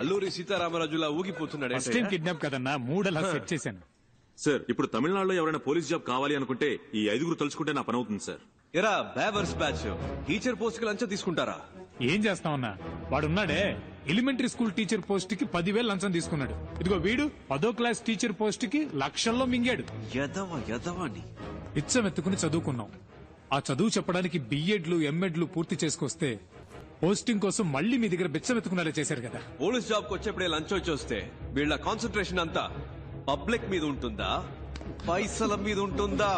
Alluri సీతారామరాజులా ఊగిపోతున్నాడు. Kidnap కదన్నా, మూడలా set చేశాను. Sir ఇప్పుడు తమిళనాడులో ఎవరైనా పోలీస్ జాబ్ కావాలి అనుకుంటే ఈ 5 తలుచుకుంటే నా పని అవుతుంది సార్. ఎరా బేవర్స్ బ్యాచ్, టీచర్ పోస్ట్ కి లంచం తీసుకుంటారా? ఏం చేస్తామన్నా, వాడున్నాడే ఎలిమెంటరీ స్కూల్ టీచర్ పోస్ట్ కి 10,000 లంచం తీసుకున్నాడు. ఇదిగో వీడు 10వ క్లాస్ టీచర్ పోస్ట్ కి లక్షల్లో మింగాడు. ఇచ్చం ఎత్తుకుని చదువుకున్నాం. ఆ చదువు చెప్పడానికి బిఎడ్లు ఎంఎడ్లు పూర్తి చేసుకొస్తే పోస్టింగ్ కోసం మళ్లీ మీ దగ్గర బిచ్చం ఎత్తుకునేలా చేశారు కదా. పోలీస్ జాబ్ కు వచ్చేప్పుడే లంచం వచ్చి వస్తే వీళ్ళ కాన్సన్ట్రేషన్ అంతా పబ్లిక్ మీద ఉంటుందా, పైసల మీద ఉంటుందా?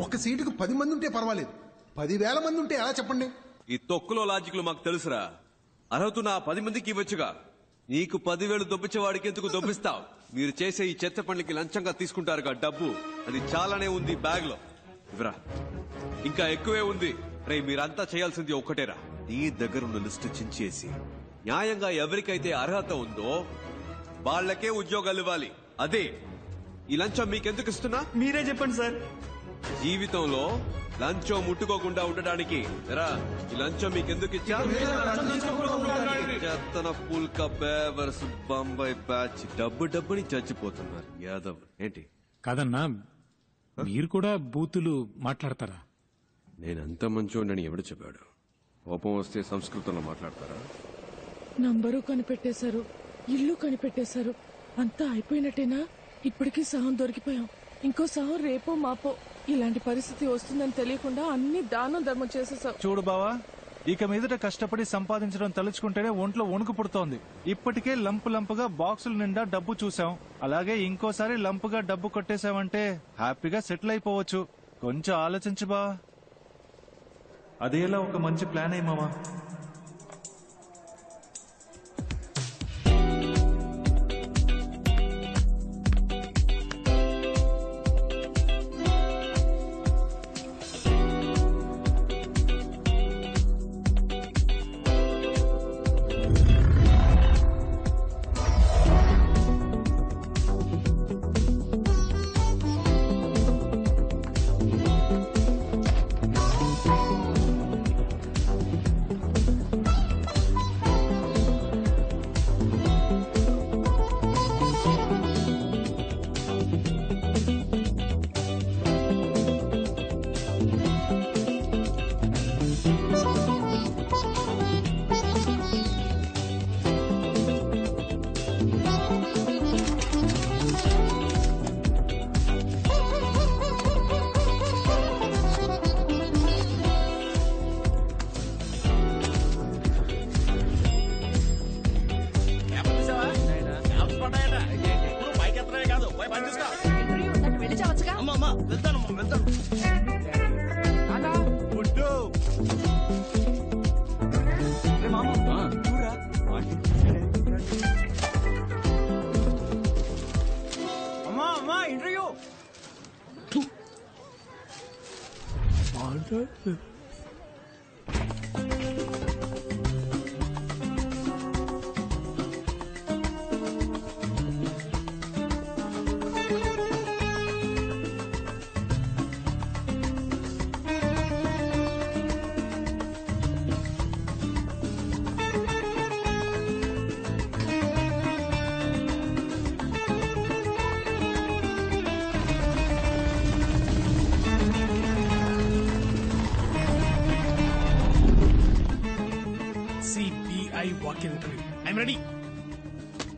ఒక సీటుకు 10 మంది ఉంటే పర్వాలేదు, 10,000 మంది ఉంటే ఎలా చెప్పండి? ఈ తొక్కులో లాజిక్లు మాకు తెలుసురా. అర్హత నా 10 మందికి ఇవ్వచ్చుగా. నీకు 10,000 దొబ్బించేవాడికి ఎందుకు దొబ్బిస్తావు? మీరు చేసే ఈ చెత్త పనులకి లంచంగా తీసుకుంటారుగా డబ్బు, అది చాలానే ఉంది బ్యాగ్ లో. ఇవరా, ఇంకా ఎక్కువే ఉంది. రే మీరంతా చేయాల్సింది ఒక్కటేరా, నీ దగ్గరున్న లిస్టు చించేసి న్యాయంగా ఎవరికైతే అర్హత ఉందో వాళ్లకే ఉద్యోగాలు ఇవ్వాలి. అదే ఈ లంచం మీకెందుకు ఇస్తున్నా మీరే చెప్పండి సార్. జీవితంలో లంచం ముట్టుకోకుండా ఉండడానికి ఈ లంచం మీకెందుకు ఇచ్చా? చెత్తన పుల్క బేవర్స్ బొంబాయి బ్యాచ్ డబ్బుని చచ్చిపోతున్నారు యాదవ్. ఏంటి కాదన్నా, మీరు కూడా బూతులు మాట్లాడతారా? నేనంత మంచోడని ఎవడు చెప్పాడు? కోపం వస్తే సంస్కృతంలో మాట్లాడతారా? నంబరు కనిపెట్టేశారు, ఇల్లు కనిపెట్టేశారు, అంతా అయిపోయినట్టేనా? ఇప్పటికీ సహం దొరికిపోయాం. ఇంకో సహం రేపో మాపో ఇలాంటి పరిస్థితి వస్తుందని తెలియకుండా అన్ని దానం ధర్మం చేసేసాం. చూడు బావా, ఇక మీదట కష్టపడి సంపాదించడం తలుచుకుంటేనే ఒంట్లో వణుకు పుడుతోంది. ఇప్పటికే లంపుగా బాక్సుల నిండా డబ్బు చూసాం, అలాగే ఇంకోసారి లంపుగా డబ్బు కొట్టేశామంటే హ్యాపీగా సెటిల్ అయిపోవచ్చు. కొంచెం ఆలోచించు బా. అదేలా ఒక మంచి ప్లాన్ అయ్యి మామా.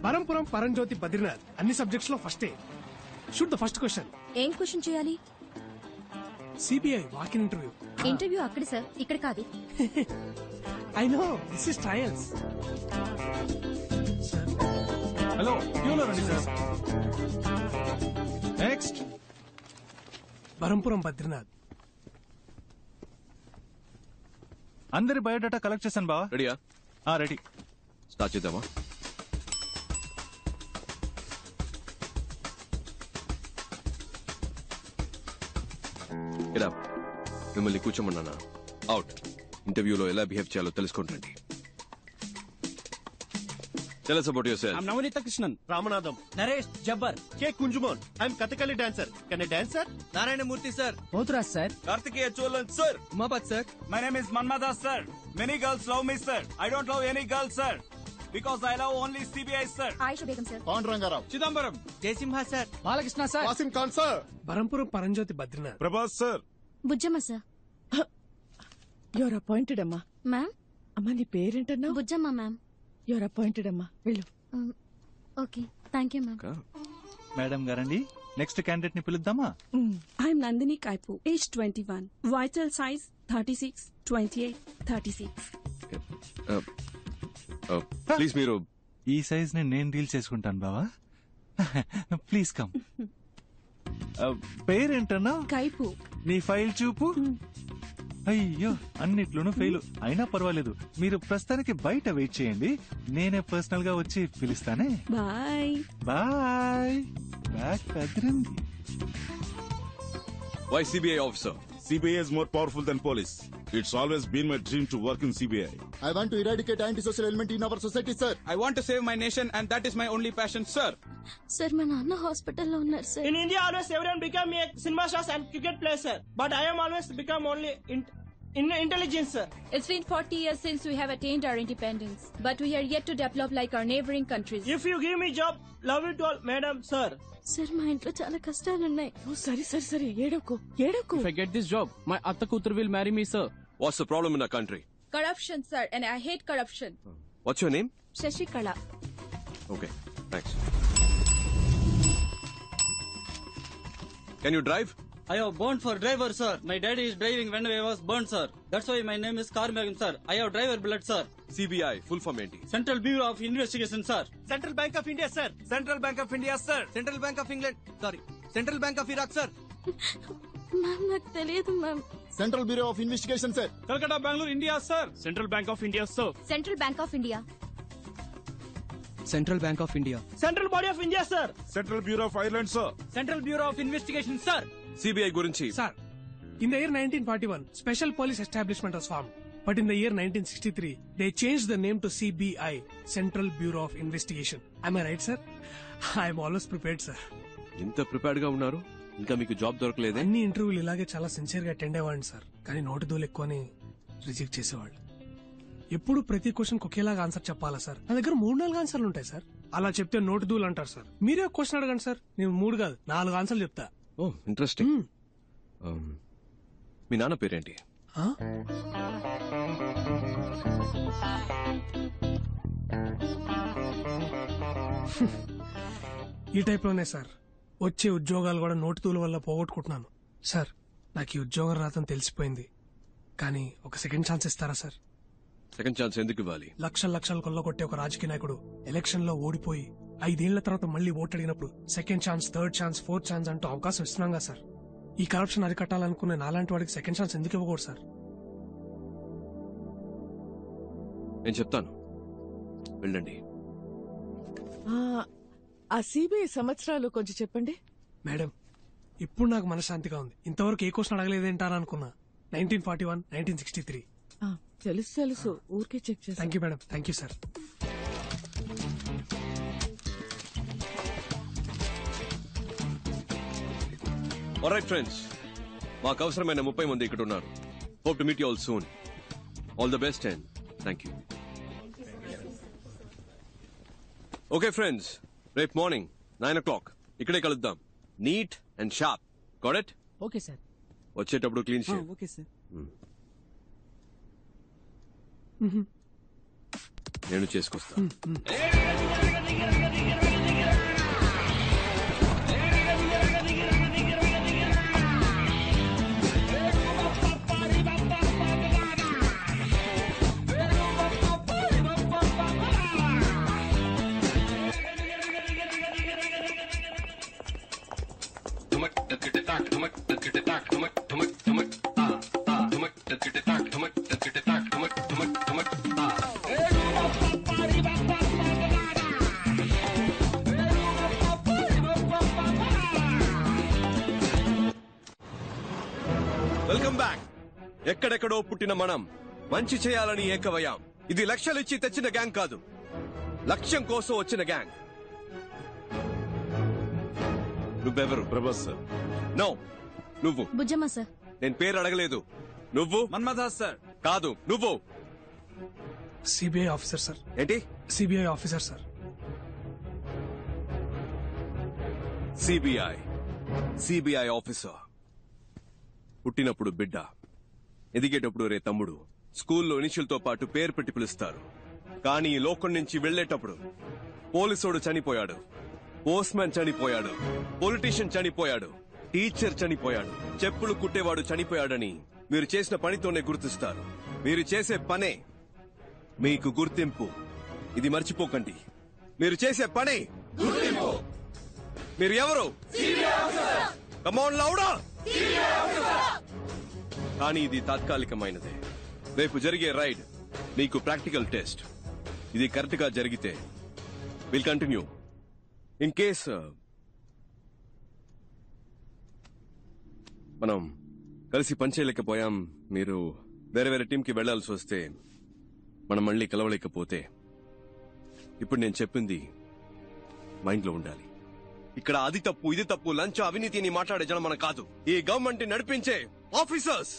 పరంపురం పరంజ్యోతి బద్రీనాథ్ అన్ని సబ్జెక్ట్స్ లో ఫస్టే. Shoot the first question. ఏం క్వశ్చన్ చేయాలి? CBI walk in interview. Interview అక్కడ సార్, ఇక్కడ కాదు. I know, this is trials. Hello, రండి సార్. నెక్స్ట్ పరంపురం బద్రీనాథ్. అందరి బయోడేటా కలెక్ట్ చేశాను బా. రెడీయా? రెడీ. స్టార్ట్ చేద్దామా? మిమ్మల్ని కూర్చోమన్నానా? అవుట్. ఇంటర్వ్యూలో ఎలా బిహేవ్ చేయాలో తెలుసుకుంటండి. Tell us about yourself. I'm Navanita Krishnan. Ramanadam. Naresh Jabbar. K. Kunjumon. I'm Kathakali dancer. Can I dance, sir? Narayana Murthy, sir. Pothuraj, sir. Kartikeya Cholan, sir. Umapat, sir. My name is Manmada, sir. Many girls love me, sir. I don't love any girl, sir. because I love only CBI, sir. Ayusha Begum sir. Pandu Rangarao, Chidambaram. Jayasimha sir. Balakrishna sir. Wasim Khan sir, Barampuram Paranjyothi Badrinath. Prabhas, sir. Bujjamma sir. Your appointed అమ్మా. Ma'am. అమ్మా నీ పేరేంటన్నా? Bujjamma ma'am. Your appointed అమ్మా, వెళ్ళు. Okay, thank you ma'am. Madam గారండి, next candidate ని పిలుద్దామా? I'm Nandini Kaipu, age 21. Vital size 36, 28, 36. Please మీరు ఈ సైజ్ ని నేను డీల్ చేసుకుంటాను బావా. Please come. పేరేంటన్నా? Kaipu. నీ ఫైల్ చూపు. అయ్యో, అన్నిట్లోనూ ఫెయిల్. అయినా పర్వాలేదు, మీరు ప్రస్తుతానికి బయట వెయిట్ చేయండి, నేనే పర్సనల్ గా వచ్చి పిలుస్తానే. Bye. బాయ్. బ్యాక్ కదిరింది. Why CBI officer? CBI is more powerful than police. It's always been my dream to work in CBI. I want to eradicate antisocial element in our society, sir. I want to save my nation and that is my only passion, sir. Sir మా నాన్న హాస్పిటల్లో ఉన్నారు sir. In India, always everyone become a cinema stars and cricket players, sir. But I am always become only in intelligence, sir. It's been 40 years since we have attained our independence, but we are yet to develop like our neighboring countries. If you give me job, love it all, madam, sir. Sir మా ఇంట్లో చాలా కష్టాలున్నాయి. సరే ఏడవకు. If I get this job, my atta kutur will marry me, sir. What's the problem in our country? Corruption, sir, and I hate corruption. What's your name? Shashikala. Okay, thanks. Can you drive? I have born for driver, sir. My daddy is driving when I was born, sir. That's why my name is Karmagam, sir. I have driver blood, sir. CBI full form ఏంటి? Central Bureau of Investigation, sir. Central Bank of India, sir. Central Bank of India, sir. Central Bank of England. Sorry. Central Bank of Iraq, sir. Ma'am నాకు తెలియదు ma'am. Central Bureau of Investigation, sir. Calcutta, Bangalore, India, sir. Central Bank of India, sir. Central bank of India. Central Bank of India. Central Body of India, sir. Central Bureau of Ireland, sir. Central Bureau of Investigation, sir. CBI గురించి Sir, in the year 1941, special police establishment was formed. But in the year 1963, they changed the name to CBI, Central Bureau of Investigation. Am I right, sir? I am always prepared, sir. ఇంత prepared గా ఉన్నారు, ఇంకా మీకు job దొరకలేదే? అన్ని ఇంటర్వ్యూలు ఇలాగే చాలా sincere గా అటెండ్ అయ్యేవాడిని సార్, కానీ నోటి దూలు ఎక్కువని రిజెక్ట్ చేసేవాళ్ళు. ఎప్పుడు ప్రతి క్వశ్చన్ ఒకేలాగా ఆన్సర్ చెప్పాలా సార్? నా దగ్గర 3-4 ఆన్సర్లు ఉంటాయి సార్. అలా చెప్తే నోటి దూలు అంటారు సార్. మీరే క్వశ్చన్ అడగండి సార్, నేను 3 కాదు 4 ఆన్సర్లు చెప్తా. ఓ ఇంట్రెస్టింగ్. మీ నాన్న పేరేంటి? ఈ టైప్ లోనే సార్ వచ్చే ఉద్యోగాలు కూడా నోటి తూల వల్ల పోగొట్టుకుంటున్నాను సార్. నాకు ఈ ఉద్యోగం రాదని తెలిసిపోయింది, కానీ ఒక సెకండ్ ఛాన్స్ ఇస్తారా సార్? సెకండ్ ఛాన్స్ ఎందుకు ఇవ్వాలి? లక్షలు కొల్లగొట్టే ఒక రాజకీయ నాయకుడు ఎలక్షన్ లో ఓడిపోయి 5 ఏళ్ల తర్వాత మళ్ళీ ఓటు అడిగినప్పుడు second chance, third chance, fourth chance అంటూ అవకాశం ఇస్తున్నాగా సార్. ఈ కరప్షన్ అరికట్టాలనుకునే నాలాంటి వాడికి సెకండ్ ఛాన్స్ ఎందుకు ఇవ్వకూడదు సార్? నేను చెప్తాను, వెళ్ళండి. ఆ సిబిఐ సంవత్సరాలు కొంచెం చెప్పండి. మేడం, ఇప్పుడు నాకు మనశ్శాంతిగా ఉంది. ఇంతవరకు ఏ క్వశ్చన్ అడగలేదేంటారా అనుకున్నా. 1941, 1963. తెలుసు, ఊరికే చెక్ చేస్తాను. Thank you madam, thank you sir. Alright friends, మాకు అవసరమైన 30 మంది ఇక్కడ ఉన్నారు. Hope to meet you all soon. All the best and thank you. Okay friends, రేపు మార్నింగ్ 9 o'clock ఇక్కడే కలుద్దాం. Neat and sharp. Got it? Okay sir. వచ్చేటప్పుడు clean shave. Okay sir. నేను చేసుకొస్తాను. Welcome back. ఎక్కడెక్కడో పుట్టిన మనం మంచి చేయాలని ఏకవయ్యాం. ఇది లక్షలిచ్చి తెచ్చిన గ్యాంగ్ కాదు, లక్ష్యం కోసం వచ్చిన గ్యాంగ్. నువ్వెవరు? ప్రభాస్ సార్. నో, నువ్వు. బుజ్జమ్మ సార్. నేను పేరు అడగలేదు. నువ్వు? మన్మథాస్ సార్. కాదు, నువ్వు. CBI officer sir. ఏంటి? CBI officer sir. CBI officer. పుట్టినప్పుడు బిడ్డ, ఎదిగేటప్పుడు రే తమ్ముడు, స్కూల్లో ఇనిషియల్తో పాటు పేరు పెట్టి పిలుస్తారు. కానీ ఈ లోకం నుంచి వెళ్లేటప్పుడు పోలీసోడు చనిపోయాడు, పోస్ట్మ్యాన్ చనిపోయాడు, పొలిటీషియన్ చనిపోయాడు, టీచర్ చనిపోయాడు, చెప్పులు కుట్టేవాడు చనిపోయాడని మీరు చేసిన పనితోనే గుర్తిస్తారు. మీరు చేసే పనే మీకు గుర్తింపు. ఇది మర్చిపోకండి. మీరు చేసే పనే గుర్తింపు. మీరు ఎవరు? కమాన్ లౌడా. కానీ ఇది తాత్కాలికమైనదే. రేపు జరిగే రైడ్ మీకు ప్రాక్టికల్ టెస్ట్. ఇది కరెక్ట్ గా జరిగితే విల్ కంటిన్యూ. ఇన్ కేస్ మనం కలిసి పనిచేయలేకపోయాం, మీరు వేరే వేరే టీంకి వెళ్లాల్సి వస్తే, మనం మళ్ళీ కలవలేకపోతే, ఇప్పుడు నేను చెప్పింది మైండ్ లో ఉండాలి. ఇక్కడ అది తప్పు ఇది తప్పు, లంచ్ అవినీతి అని మాట్లాడే జనం మన కాదు, ఈ గవర్నమెంట్ నడిపించే ఆఫీసర్స్.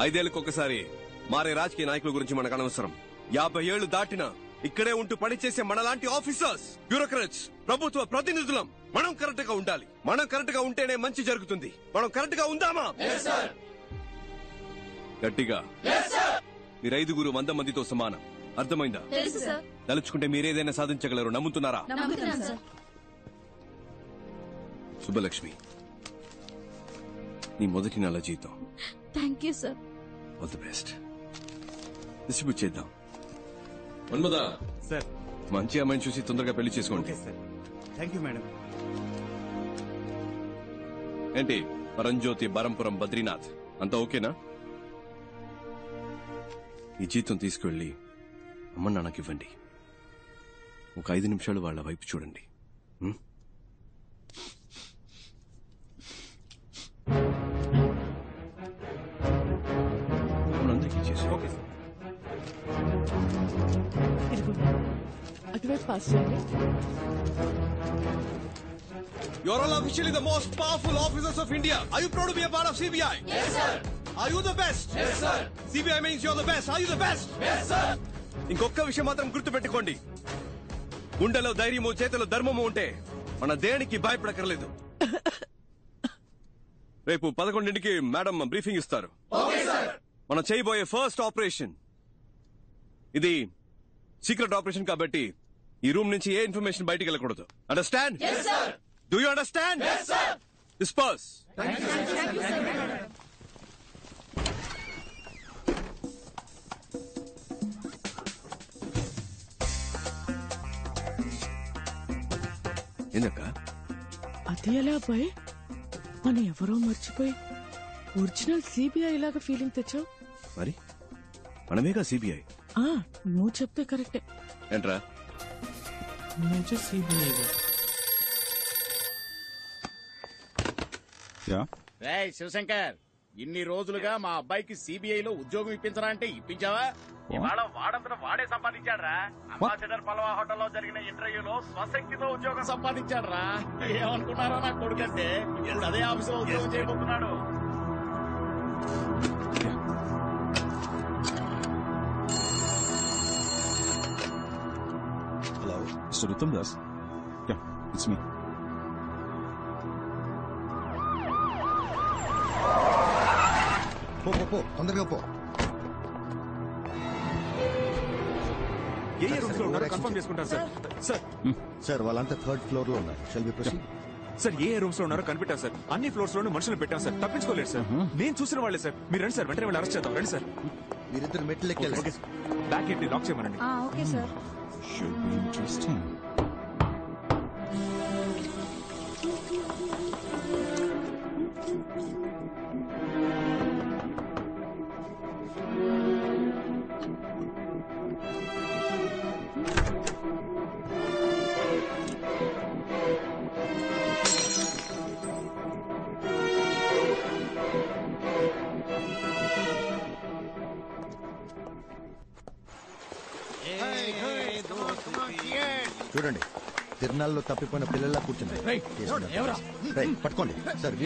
5 ఏళ్లకు ఒకసారి మారే రాజకీయ నాయకుల గురించి మనకు అనవసరం. 50 ఏళ్లు దాటినా ఇక్కడే ఉంటూ పనిచేసే మనలాంటి ఆఫీసర్స్, బ్యూరోక్రాట్స్, ప్రభుత్వ ప్రతినిధులం మనం కరెక్ట్ గా ఉండాలి. మనం కరెక్ట్ గా ఉంటేనే మంచి జరుగుతుంది. మనం కరెక్ట్ గా ఉందామా? గట్టిగా. మీరు 5 100 మందితో సమానం. అర్థమైందా? తలుచుకుంటే మీరేదైనా సాధించగలరు. నమ్ముతున్నారా? శుభలక్ష్మి, నీ మొదటి నెల జీతం. Thank you sir. All the best. Distribute చేద్దాం. మన్మదా సార్, మంచి అమ్మాయిని చూసి తొందరగా పెళ్లి చేసుకోండి. Thank you madam. ఏంటి పరంజ్యోతి, బరంపురం, బద్రీనాథ్ అంతా ఓకేనా? ఈ జీతం తీసుకువెళ్ళి అమ్మ నాన్నకి ఇవ్వండి. ఒక 5 నిమిషాలు వాళ్ళ వైపు చూడండి. అందరికీ చేసి. Okay sir. అటువైపు పాస్ చేయండి. You're all officially the most powerful officers of India. Are you proud to be a part of CBI? Yes, sir. Are you the best? Yes, sir. CBI means you're the best. Are you the best? Yes, sir. ఇంకొక విషయం మాత్రం గుర్తుపెట్టుకోండి. గుండెలో ధైర్యము, చేతిలో ధర్మము ఉంటే మన దేనికి భయపడకర్లేదు. రేపు 11ంటికి మేడం బ్రీఫింగ్ ఇస్తారు. మనం చేయబోయే ఫస్ట్ ఆపరేషన్ ఇది సీక్రెట్ ఆపరేషన్ కాబట్టి ఈ రూమ్ నుంచి ఏ ఇన్ఫర్మేషన్ బయటికి వెళ్ళకూడదు. Understand? Do you understand? Disperse. ఏందక్క? అది ఎలా అబ్బాయి? మన ఎవరో మర్చిపోయి ఒరిజినల్ సిబిఐ లాగా ఫీలింగ్ తెచ్చావు. మరి మనమేగా సిబిఐ. నువ్వు చెప్తే కరెక్టే. ఏంట్రా? సిబిఐ శివశంకర్, ఇన్ని రోజులుగా మా అబ్బాయికి సిబిఐలో ఉద్యోగం ఇప్పించరా అంటే ఇప్పించావా? ఇవాళ వాడంతట వాడే సంపాదించాడ్రా. అంబాసిడర్ పలవా హోటల్లో జరిగిన ఇంటర్వ్యూలో స్వశక్తితో ఉద్యోగం సంపాదించాడ్రా. ఏమనుకున్నారో నా కొడుకంటే ఇప్పుడు అదే ఆఫీసులో ఉద్యోగం చేయబోతున్నాడు. Hello, Mr. Uttam Das. Yeah, it's me. పో తొందరగా పో. ఏ రూమ్స్ లో ఉన్నారో కన్ఫర్మ్ చేసుకుంటారు సార్. సార్ వాళ్ళంతా 3rd ఫ్లోర్ లో ఉన్నారు. Shall we proceed? సార్ ఏ రూమ్స్ లో ఉన్నారో కనిపెట్టాం సార్. అన్ని ఫ్లోర్స్ లోనూ మనుషులు పెట్టాం సార్. తప్పించుకోలేదు సార్. నేను చూసిన వాళ్ళే సార్. మీరు రండి సార్, వెంటనే వాళ్ళు అరెస్ట్ చేద్దాం. రండి సార్. మీరిద్దరు మెట్లు ఎక్కాలి. బ్యాక్ ఏంటి లాక్ చేయమనండి. Okay sir. Should be interesting. చూడండి, తిరునాళ్ళలో తప్పిపోయిన పిల్లల్లా కూర్చున్నారు. పట్టుకోండి సార్.